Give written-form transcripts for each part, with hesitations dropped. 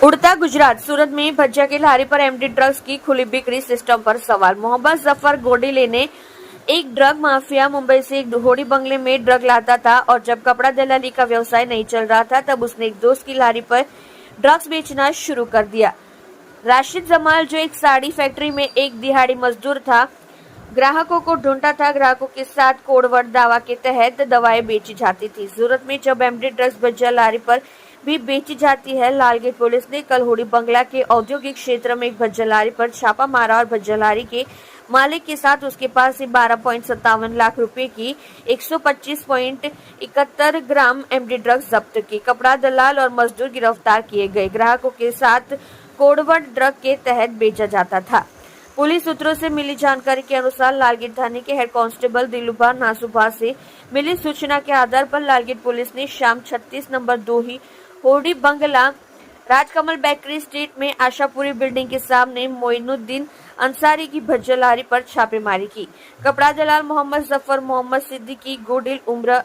उड़ता गुजरात। सूरत में भज्जिया की लारी पर एमडी ड्रग्स की खुली बिक्री, सिस्टम पर सवाल। मोहम्मद जफर गोडिले ने एक ड्रग माफिया मुंबई से एक होड़ी बंगले में ड्रग लाता था और जब कपड़ा दलाली का व्यवसाय नहीं चल रहा था तब उसने एक दोस्त की लारी पर ड्रग्स बेचना शुरू कर दिया। राशिद जमाल, जो एक साड़ी फैक्ट्री में एक दिहाड़ी मजदूर था, ग्राहकों को ढूंढता था। ग्राहकों के साथ कोडवर्ड दावा के तहत दवाएं बेची जाती थी। सूरत में जब एमडी ड्रग्स भज्जिया लारी पर भी बेची जाती है। लालगेट पुलिस ने कल होड़ी बंगला के औद्योगिक क्षेत्र में एक भज्जिया लारी पर छापा मारा और भज्जिया लारी के मालिक के साथ उसके पास से 12.57 लाख रुपए की 125.71 ग्राम एमडी ड्रग्स जब्त की। कपड़ा दलाल और मजदूर गिरफ्तार किए गए। ग्राहकों के साथ कोडवर्ड ड्रग के तहत बेचा जाता था। पुलिस सूत्रों से मिली जानकारी के अनुसार लालगेट थाने के हेड कांस्टेबल दिलुभा नासुभा से मिली सूचना के आधार पर लालगेट पुलिस ने शाम 36 नंबर 2 ही होड़ी बंगला राजकमल बेकरी स्ट्रीट में आशापुरी बिल्डिंग के सामने मोइनुद्दीन अंसारी की भज्जिया लारी पर छापेमारी की। कपड़ा दलाल मोहम्मद जफर मोहम्मद सिद्दीकी गोडिल, उम्र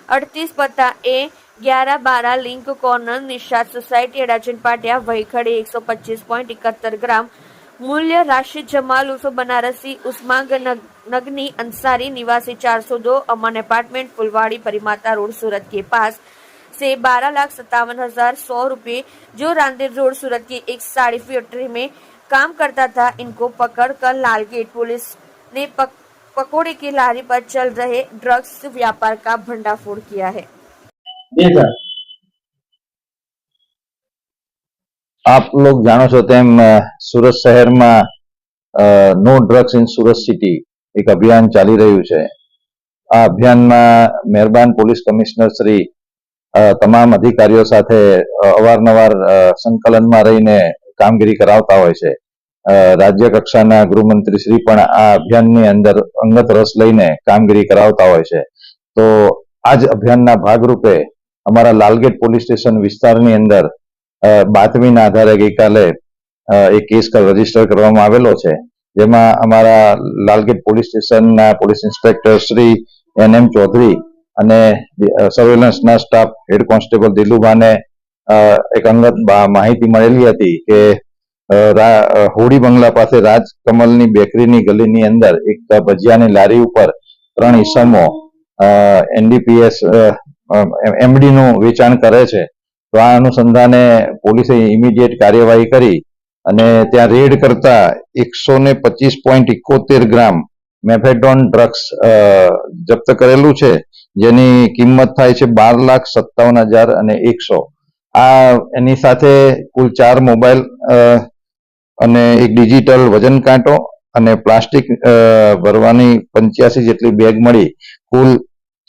38, पता A1112 link corner, Nishad society, Adajan Patia. वही खड़े 125.71 ग्राम मूल्य। राशिद जमाल उर्फ बनारसी उस्मान नगनी अंसारी, निवासी 402 अमन अपार्टमेंट, फुलवाड़ी, परिमाता रोड, सूरत के पास से 12,57,100 रुपए, जो रांदेर रोड सूरत की एक साड़ी फैक्ट्री में काम करता था। इनको पकड़ कर लालगेट पुलिस ने पकोड़े की लारी पर चल रहे ड्रग्स व्यापार का भंडाफोड़ किया है। आप लोग जानो छो तेम सूरत शहर में no drugs in Surat city एक अभियान चाली रह्यु छे। आ अभियान में मेहरबान पोलीस कमिश्नर श्री તમામ અધિકારીઓ સાથે અવારનવાર સંકલનમાં રહીને કામગીરી કરાવતા હોય છે। રાજ્ય કક્ષાના ગૃહમંત્રી શ્રી પણ આ અભિયાનની અંદર અંગત રસ લઈને કામગીરી કરાવતા હોય છે। તો આ જ અભિયાનના ભાગરૂપે અમારા લાલગેટ પોલીસ સ્ટેશન વિસ્તારની અંદર બાતમીના આધારે ગઈકાલે એક કેસ રજીસ્ટર કરવામાં આવેલો છે, જેમાં અમારા લાલગેટ પોલીસ સ્ટેશનના police inspector Shri NM Chaudhari અને સર્વેલન્સના સ્ટાફ હેડ કોન્સ્ટેબલ દિલુભાને એક અંગત માહિતી મળેલી હતી કે હોડી બંગલા પાસે રાજકમલની બેકરીની ગલીની અંદર એક ભજીયાની લારી ઉપર 3 ઈસમો NDPS MD નું વેચાણ કરે છે। તો આ અનુસંધાને પોલીસે ઇમિડિયેટ કાર્યવાહી કરી અને ત્યાં રેડ કરતા 125.71 ગ્રામ મેફેડોન ડ્રગ્સ જપ્ત કરેલું છે, જેની કિંમત થાય છે 12,57,100। આ એની સાથે કુલ 4 મોબાઈલ અને એક ડિજિટલ વજન કાંટો અને પ્લાસ્ટિક ભરવાની 85 જેટલી બેગ મળી કુલ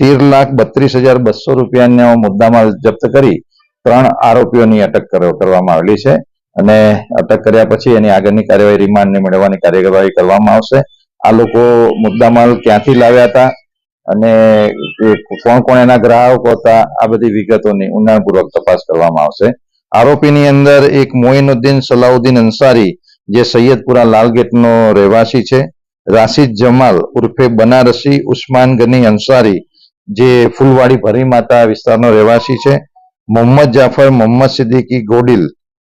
13,32,200 રૂપિયાનો મુદ્દામાલ જપ્ત કરી 3 આરોપીઓની અટક કરવામાં આવેલી છે અને અટક કર્યા પછી એની આગળની કાર્યવાહી રિમાન્ડને મેળવવાની કાર્યવાહી કરવામાં આવશે। આ લોકો મુદ્દામાલ ક્યાંથી લાવ્યા હતા અને કોણ કોણ એના ગ્રાહકો હતા, આ બધી વિગતોની ઊંડાણપૂર્વક તપાસ કરવામાં આવશે। આરોપીની અંદર એક મોઇનુદ્દીન સલાઉદ્દીન અંસારી, જે સૈયદપુરા લાલગેટનો રહેવાસી છે, રાશિદ જમાલ ઉર્ફે બનારસી ઉસ્માન ગની અંસારી, જે ફૂલવાડી ભરીમાતા વિસ્તારનો રહેવાસી છે, મોહમ્મદ જાફર મોહમ્મદ સિદ્દીકી गोडिल,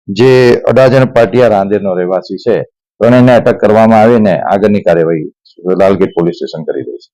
જે અડાજણ પાટિયા રાંદેરનો રહેવાસી છે। ત્રણેયને અટક કરવામાં આવીને આગળની કાર્યવાહી લાલગેટ પોલીસ સ્ટેશન કરી રહી છે।